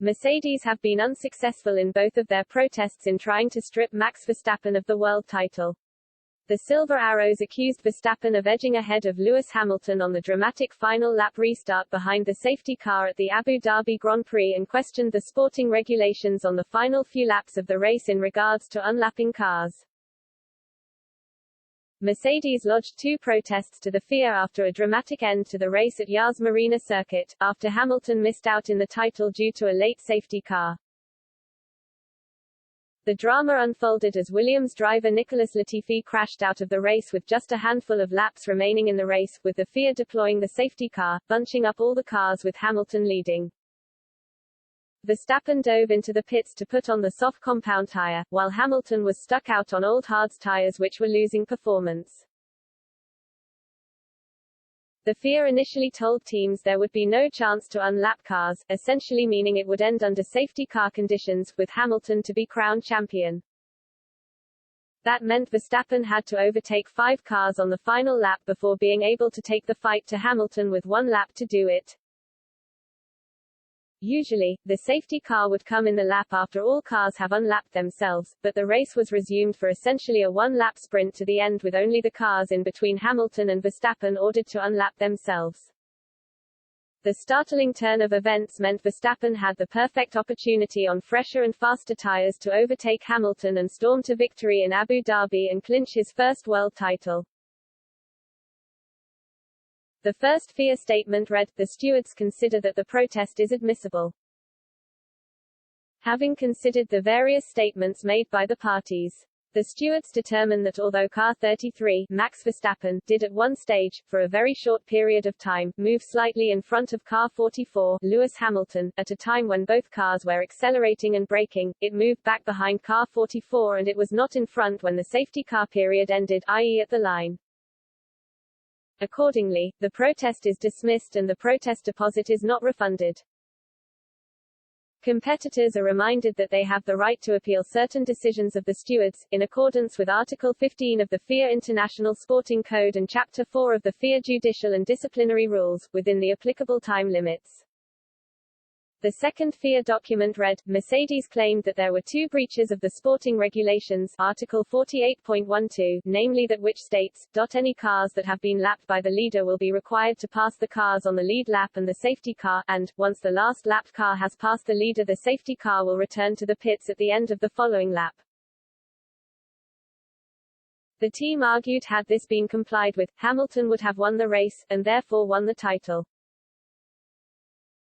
Mercedes have been unsuccessful in both of their protests in trying to strip Max Verstappen of the world title. The Silver Arrows accused Verstappen of edging ahead of Lewis Hamilton on the dramatic final lap restart behind the safety car at the Abu Dhabi Grand Prix and questioned the sporting regulations on the final few laps of the race in regards to unlapping cars. Mercedes lodged 2 protests to the FIA after a dramatic end to the race at Yas Marina circuit, after Hamilton missed out in the title due to a late safety car. The drama unfolded as Williams driver Nicholas Latifi crashed out of the race with just a handful of laps remaining in the race, with the FIA deploying the safety car, bunching up all the cars with Hamilton leading. Verstappen dove into the pits to put on the soft compound tire, while Hamilton was stuck out on old hards tires which were losing performance. The FIA initially told teams there would be no chance to unlap cars, essentially meaning it would end under safety car conditions, with Hamilton to be crowned champion. That meant Verstappen had to overtake 5 cars on the final lap before being able to take the fight to Hamilton with 1 lap to do it. Usually, the safety car would come in the lap after all cars have unlapped themselves, but the race was resumed for essentially a 1-lap sprint to the end with only the cars in between Hamilton and Verstappen ordered to unlap themselves. The startling turn of events meant Verstappen had the perfect opportunity on fresher and faster tires to overtake Hamilton and storm to victory in Abu Dhabi and clinch his first world title. The first FIA statement read, "The stewards consider that the protest is admissible." Having considered the various statements made by the parties, the stewards determined that although car 33, Max Verstappen, did at one stage, for a very short period of time, move slightly in front of car 44, Lewis Hamilton, at a time when both cars were accelerating and braking, it moved back behind car 44 and it was not in front when the safety car period ended, i.e. at the line. Accordingly, the protest is dismissed and the protest deposit is not refunded. Competitors are reminded that they have the right to appeal certain decisions of the stewards, in accordance with Article 15 of the FIA International Sporting Code and Chapter 4 of the FIA Judicial and Disciplinary Rules, within the applicable time limits. The second FIA document read, Mercedes claimed that there were 2 breaches of the sporting regulations, Article 48.12, namely that which states, any cars that have been lapped by the leader will be required to pass the cars on the lead lap and the safety car, and, once the last lapped car has passed the leader the safety car will return to the pits at the end of the following lap. The team argued had this been complied with, Hamilton would have won the race, and therefore won the title.